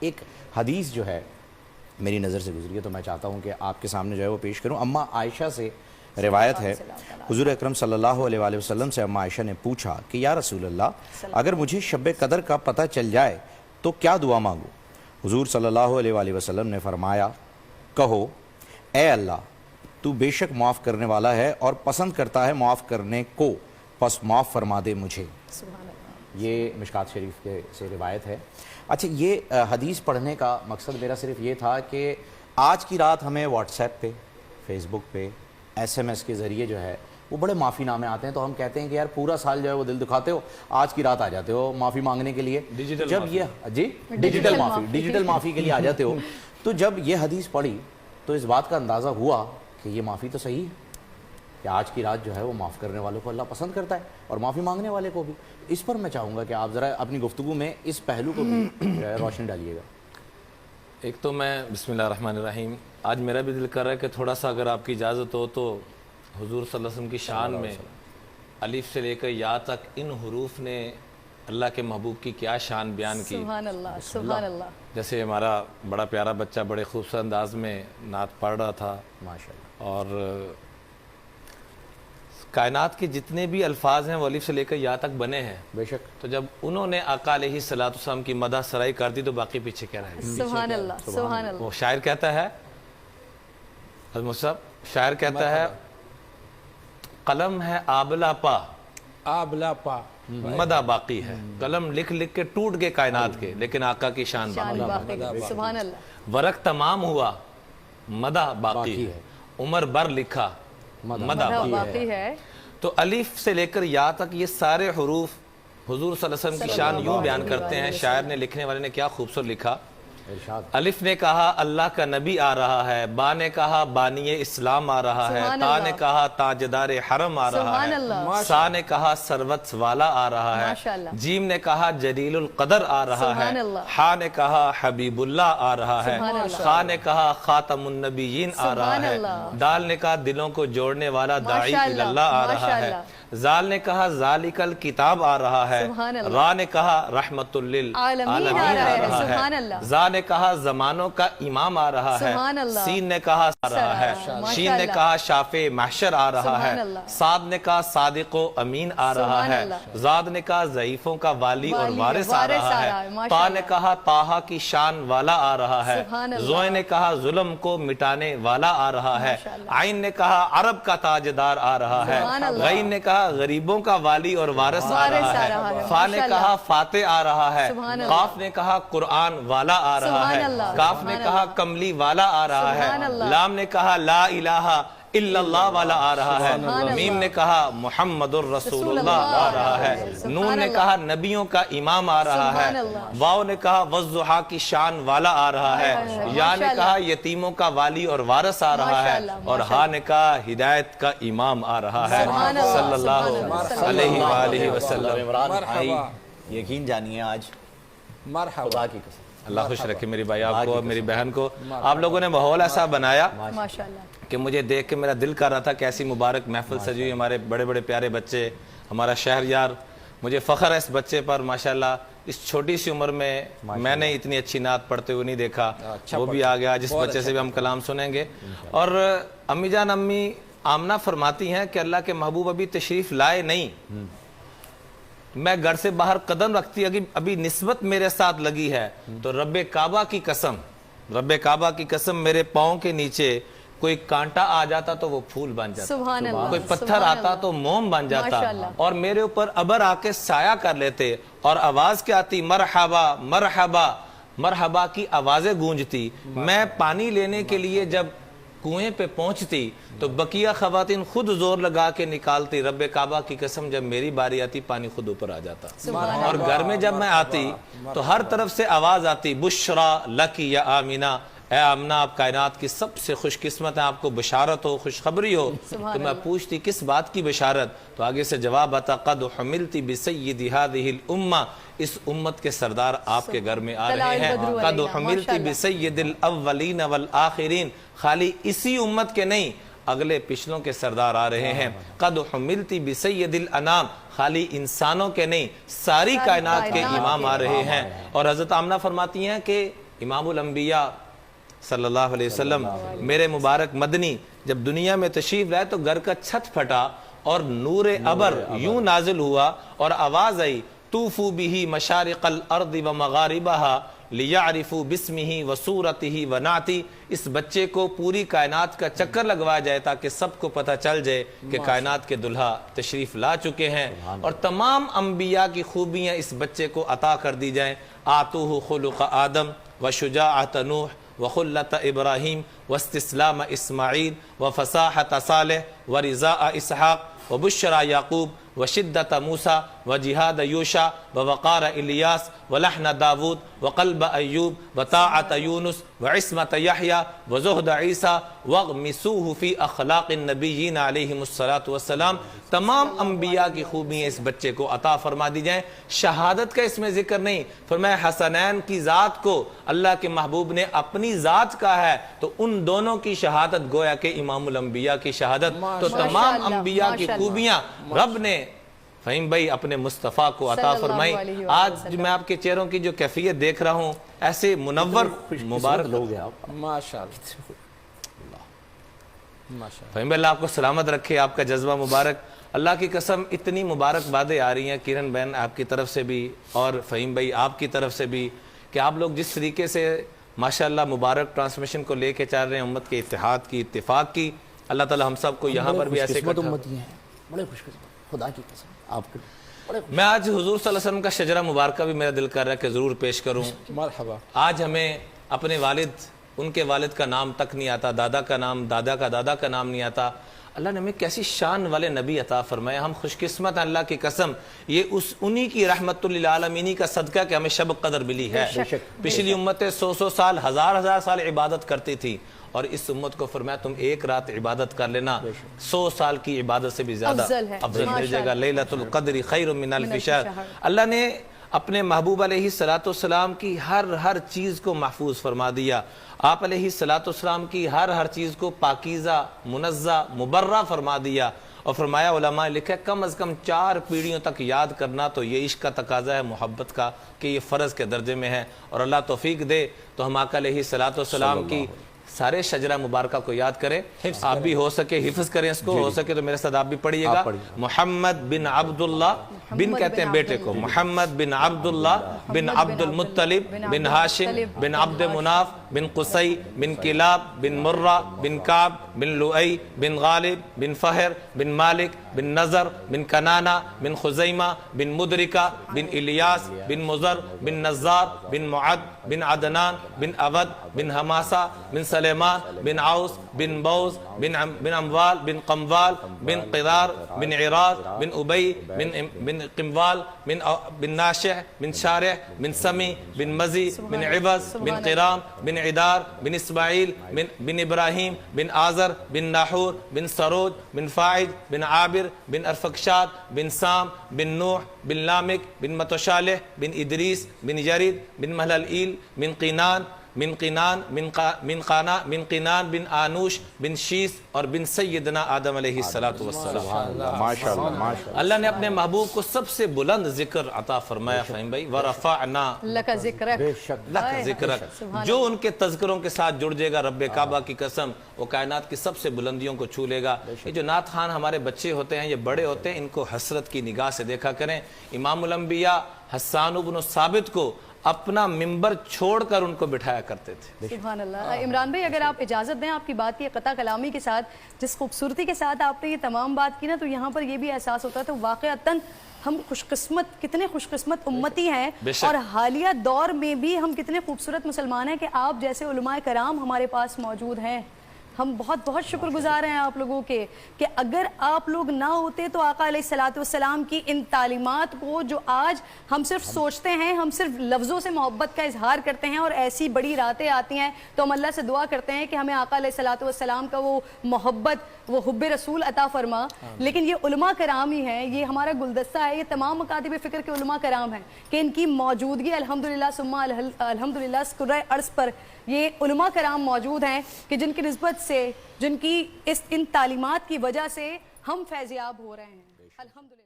ایک حدیث جو ہے میری نظر سے گزری ہے تو میں چاہتا ہوں کہ آپ کے سامنے جو ہے وہ پیش کروں. اماں عائشہ سے روایت ہے, حضور اکرم صلی اللہ علیہ وآلہ وسلم سے اماں عائشہ نے پوچھا کہ یا رسول اللہ, اگر مجھے شب قدر کا پتہ چل جائے تو کیا دعا مانگوں؟ حضور صلی اللہ علیہ وآلہ وسلم نے فرمایا, کہو اے اللہ تو بے شک معاف کرنے والا ہے اور پسند کرتا ہے معاف کرنے کو, پس معاف فرما دے مجھے. یہ مشکات شریف کے سے روایت ہے. اچھا, یہ حدیث پڑھنے کا مقصد میرا صرف یہ تھا کہ آج کی رات ہمیں واٹس ایپ پہ, فیس بک پہ, ایس ایم ایس کے ذریعے جو ہے وہ بڑے معافی نامے آتے ہیں, تو ہم کہتے ہیں کہ یار پورا سال جو ہے وہ دل دکھاتے ہو, آج کی رات آ جاتے ہو معافی مانگنے کے لیے. جب یہ ڈیجیٹل معافی کے لیے آ جاتے ہو, تو جب یہ حدیث پڑھی تو اس بات کا اندازہ ہوا کہ یہ معافی تو صحیح ہے کہ آج کی رات جو ہے وہ معاف کرنے والوں کو اللہ پسند کرتا ہے اور معافی مانگنے والے کو بھی. اس پر میں چاہوں گا کہ آپ ذرا اپنی گفتگو میں اس پہلو کو بھی روشنی ڈالیے گا. ایک تو میں بسم اللہ الرحمن الرحیم, آج میرا بھی دل کر رہا ہے کہ تھوڑا سا اگر آپ کی اجازت ہو تو حضور صلی اللہ علیہ وسلم کی شان میں الف سے لے کر یا تک ان حروف نے اللہ کے محبوب کی کیا شان بیان کی. سبحان اللہ, سبحان اللہ. جیسے ہمارا بڑا پیارا بچہ بڑے خوبصورت انداز میں نعت پڑھ رہا تھا, ماشاءاللہ, اور کائنات کے جتنے بھی الفاظ ہیں وہ الف سے لے کر یا تک بنے ہیں. بے شک. تو جب انہوں نے آقا علیہ الصلوۃ والسلام کی مدح سرائی کر دی تو باقی پیچھے کیا رہے گا؟ سبحان اللہ, سبحان اللہ. وہ شاعر کہتا ہے, حضرت صاحب شاعر کہتا ہے, قلم ہے آبلا پا, آبلا پا, مدح باقی ہے. قلم لکھ لکھ کے ٹوٹ گئے کائنات کے, لیکن آقا کی شان باقی. سبحان اللہ. ورق تمام ہوا, مدح باقی ہے. عمر بر لکھا, مدح باقی ہے. تو الف سے لے کر یا تک یہ سارے حروف حضور صلی اللہ علیہ وسلم کی شان یوں بیان کرتے ہیں. شاعر نے, لکھنے والے نے کیا خوبصورت لکھا. الف نے کہا اللہ کا نبی آ رہا ہے, با نے کہا بانی اسلام آ رہا ہے, تا نے کہا تاجدار حرم آ رہا ہے, سا نے کہا سروت والا آ رہا ہے, جیم نے کہا جلیل القدر آ رہا ہے, ہا نے کہا حبیب اللہ آ رہا ہے, خا نے کہا خاتم النبیین آ رہا ہے, دال نے کہا دلوں کو جوڑنے والا داعی اللہ آ رہا ہے, زال نے کہا ذالک الکتاب آ رہا ہے, را نے کہا رحمت للعالمین آ رہا ہے, زا نے کہا زمانوں کا امام آ رہا ہے, سین نے کہا آ رہا ہے, شین نے کہا شافع محشر آ رہا ہے, صاد نے کہا صادق و امین آ رہا ہے, زاد نے کہا ضعیفوں کا والی اور وارث آ رہا ہے, تا نے کہا طٰہٰ کی شان والا آ رہا ہے, زوئے نے کہا ظلم کو مٹانے والا آ رہا ہے, عین نے کہا عرب کا تاجدار آ رہا ہے, غین نے کہا غریبوں کا والی اور وارث آ رہا ہے, فا نے کہا فاتح آ رہا ہے, قاف نے کہا قرآن والا آ رہا ہے, کاف نے کہا کملی والا آ رہا ہے, لام نے کہا لا الہ الا اللہ والا آ رہا ہے, میم نے کہا محمد الرسول اللہ آ رہا ہے, نون نے کہا نبیوں کا امام آ رہا ہے, واو نے کہا والضحیٰ کی شان والا آ رہا ہے, یا نے کہا یتیموں کا والی اور وارث آ رہا ہے, اور ہا نے کہا ہدایت کا امام آ رہا ہے صلی اللہ علیہ وآلہ وسلم. عمران بھائی یقین جانیے آج خدا کی قسم اللہ خوش رکھے میری بھائی آپ کو اور میری بہن کو. آپ لوگوں نے ماحول ایسا بنایا کہ مجھے دیکھ کے میرا دل کر رہا تھا کہ ایسی مبارک محفل سجی ہوئی, ہمارے بڑے بڑے پیارے بچے, ہمارا شہر یار. مجھے فخر ہے اس بچے پر ماشاءاللہ, اس چھوٹی سی عمر میں نے اتنی اچھی نعت پڑھتے ہوئے نہیں دیکھا, وہ بھی آ گیا. جس بچے سے بھی ہم کلام سنیں گے. اور امی جان امی آمنہ فرماتی ہیں کہ اللہ کے محبوب ابھی تشریف لائے نہیں, میں گھر سے باہر قدم رکھتی ابھی نسبت میرے ساتھ لگی ہے, تو رب کعبہ کی قسم میرے پاؤں کے نیچے کوئی کانٹا آ جاتا تو وہ پھول بن جاتا, کوئی پتھر آتا تو موم بن جاتا, اور میرے اوپر ابر آ کے سایہ کر لیتے, اور آواز کیا آتی, مرحبا مرحبا مرحبا کی آوازیں گونجتی. میں پانی لینے کے لیے جب کنویں پہ پہنچتی تو بقیہ خواتین خود زور لگا کے نکالتی, رب کعبہ کی قسم جب میری باری آتی پانی خود اوپر آ جاتا. اور گھر میں جب میں آتی تو ہر طرف سے آواز آتی, بشرا لکی یا آمینہ, اے آمنہ آپ کائنات کی سب سے خوش قسمت ہیں, آپ کو بشارت ہو, خوشخبری ہو. تو میں پوچھتی کس بات کی بشارت, تو آگے سے جواب آتا, قد حملتی بسید هذه الامہ, اس امت کے سردار آپ کے گھر میں آ رہے ہیں. قد حملتی بسید الاولین والآخرین, خالی اسی امت کے نہیں اگلے پچھلوں کے سردار آ رہے ہیں. قد حملتی بسید الانام, خالی انسانوں کے نہیں ساری کائنات کے امام آ رہے ہیں. اور حضرت آمنہ فرماتی ہیں کہ امام الانبیاء صلی اللہ علیہ وسلم میرے مبارک مدنی جب دنیا میں تشریف لائے تو گھر کا چھت پھٹا اور نور ابر یوں نازل ہوا اور آواز آئی طوفوا بہ مشارق الارض ومغاربہا لیعرفوا باسمہ وصورتہ ونعتہ. اس بچے کو پوری کائنات کا چکر لگوایا جائے تاکہ سب کو پتہ چل جائے کہ کائنات کے دلہا تشریف لا چکے ہیں اور تمام انبیاء کی خوبیاں اس بچے کو عطا کر دی جائیں. آتوہ خلق آدم وشجاعت نوح وخلت ابراہیم واستسلام اسماعیل وفصاحت صالح ورضاء اسحاق وبشرى یعقوب وشدت موسیٰ وجہاد یوشع ووقار الیاس ولحن داود وقلب ایوب وطاعت یونس وعصمت یحییٰ وزہد عیسیٰ واغمسوہ فی اخلاق النبیین علیہم السلام. تمام انبیاء کی خوبیاں اس بچے کو عطا فرما دی جائیں. شہادت کا اس میں ذکر نہیں، فرمایا حسنین کی ذات کو اللہ کے محبوب نے اپنی ذات کا ہے تو ان دونوں کی شہادت گویا کہ امام الانبیاء کی شہادت. تو تمام انبیاء کی خوبیاں رب نے فہیم بھائی اپنے مصطفیٰ کو عطا فرمائی. آج میں آپ کے چہروں کی جو کیفیت دیکھ رہا ہوں ایسے منور مبارک لوگ ہیں آپ. ماشاءاللہ فہیم بھائی اللہ آپ کو سلامت رکھے، آپ کا جذبہ مبارک. اللہ کی قسم اتنی مبارک باتیں آ رہی ہیں کرن بہن آپ کی طرف سے بھی اور فہیم بھائی آپ کی طرف سے بھی کہ آپ لوگ جس طریقے سے ماشاءاللہ مبارک ٹرانسمیشن کو لے کے چل رہے ہیں امت کے اتحاد کی اتفاق کی. اللہ تعالی ہم سب کو یہاں پر بھی ایسے امتی ہیں، بڑے خوش قسمت خدا کی قسم آپ کے. میں آج حضور صلی اللہ علیہ وسلم کا شجرہ مبارکہ بھی میرا دل کر رہا ہے کہ ضرور پیش کروں. مرحبا. آج ہمیں اپنے والد، ان کے والد کا نام تک نہیں آتا، دادا کا نام، دادا کا نام نہیں آتا. اللہ نے ہمیں کیسی شان والے نبی عطا فرمایا. ہم خوش قسمت ہیں اللہ کی قسم. یہ انہی کی رحمت للعالمین کا صدقہ کہ ہمیں شب قدر ملی ہے. پچھلی امتیں 100 سال، ہزار سال عبادت کرتی تھی اور اس امت کو فرمایا تم ایک رات عبادت کر لینا، 100 سال کی عبادت سے بھی زیادہ افضل مل جائے گا. لیلۃ القدر خیر من الف شہر. اللہ نے اپنے محبوب علیہ السلام کی ہر چیز کو محفوظ فرما دیا. آپ علیہ السلام کی ہر چیز کو پاکیزہ، منزہ، مبرہ فرما دیا اور فرمایا علماء لکھا کم از کم 4 پیڑھیوں تک یاد کرنا تو یہ عشق کا تقاضا ہے، محبت کا، کہ یہ فرض کے درجے میں ہے. اور اللہ توفیق دے تو ہم آقا علیہ السلام کی سارے شجرہ مبارکہ کو یاد کریں. آپ بھی ہو سکے حفظ کریں اس کو، ہو سکے تو میرے ساتھ آپ بھی پڑھیے گا. محمد بن عبداللہ، بن کہتے ہیں بیٹے کو، محمد بن عبداللہ بن عبد المطلب بن ہاشم بن عبد مناف بن قصی بن کلاب بن مرہ بن کعب بن لؤی بن غالب بن فہر بن مالک بن نظر بن کنانہ بن خزیمہ بن مدرکہ بن الیاس بن مزر بن نزار بن معد بن عدنان بن عبد بن حماسہ بن سلیمان بن عوس بن بوز بن اموال بن قموال بن قدار بن عراض بن ابی بن قموال بن ناشع بن شارع بن سمی بن مزی بن عوض بن قرام بن عدار بن اسماعیل بن ابراہیم بن آزر بن ناحور بن سروج بن فاعد بن عابر بن ارفکشاد بن سام بن نوح بن لامک بن متشالح بن ادریس بن یرید بن مہللئیل بن قینان من قینان بن آنوش بن شیس اور بن سیدنا آدم علیہ السلام. اللہ نے اپنے محبوب کو سب سے بلند ذکر عطا فرمایا. فہیم بھائی وَرَفَعْنَا لَكَ ذِكْرَكَ، جو ان کے تذکروں کے ساتھ جڑ جائے گا رب کعبہ کی قسم وہ کائنات کی سب سے بلندیوں کو چھو لے گا. یہ جو نعت خوان ہمارے بچے ہوتے ہیں، یہ بڑے ہوتے ہیں، ان کو حسرت کی نگاہ سے دیکھا کریں. امام الانبیاء حسان بن ثابت کو اپنا ممبر چھوڑ کر ان کو بٹھایا کرتے تھے. سبحان اللہ. عمران بھائی اگر آپ اجازت دیں آپ کی بات کی قطع کلامی کے ساتھ جس خوبصورتی کے ساتھ آپ نے یہ تمام بات کی نا تو یہاں پر یہ بھی احساس ہوتا ہے تو واقعتاً ہم کتنے خوش قسمت امتی ہیں اور حالیہ دور میں بھی ہم کتنے خوبصورت مسلمان ہیں کہ آپ جیسے علماء کرام ہمارے پاس موجود ہیں. ہم بہت شکر گزار ہیں آپ لوگوں کے کہ اگر آپ لوگ نہ ہوتے تو آقا علیہ السلام کی ان تعلیمات کو جو آج ہم صرف سوچتے ہیں، ہم صرف لفظوں سے محبت کا اظہار کرتے ہیں اور ایسی بڑی راتیں آتی ہیں تو ہم اللہ سے دعا کرتے ہیں کہ ہمیں آقا علیہ السلام کا وہ محبت، وہ حب رسول عطا فرما. لیکن یہ علماء کرام ہی ہیں، یہ ہمارا گلدستہ ہے، یہ تمام مکاتب فکر کے علماء کرام ہیں کہ ان کی موجودگی الحمدللہ ثم الحمدللہ کرۂ ارض پر یہ علماء کرام موجود ہیں کہ جن کی نسبت سے، جن کی ان تعلیمات کی وجہ سے ہم فیضیاب ہو رہے ہیں الحمدللہ.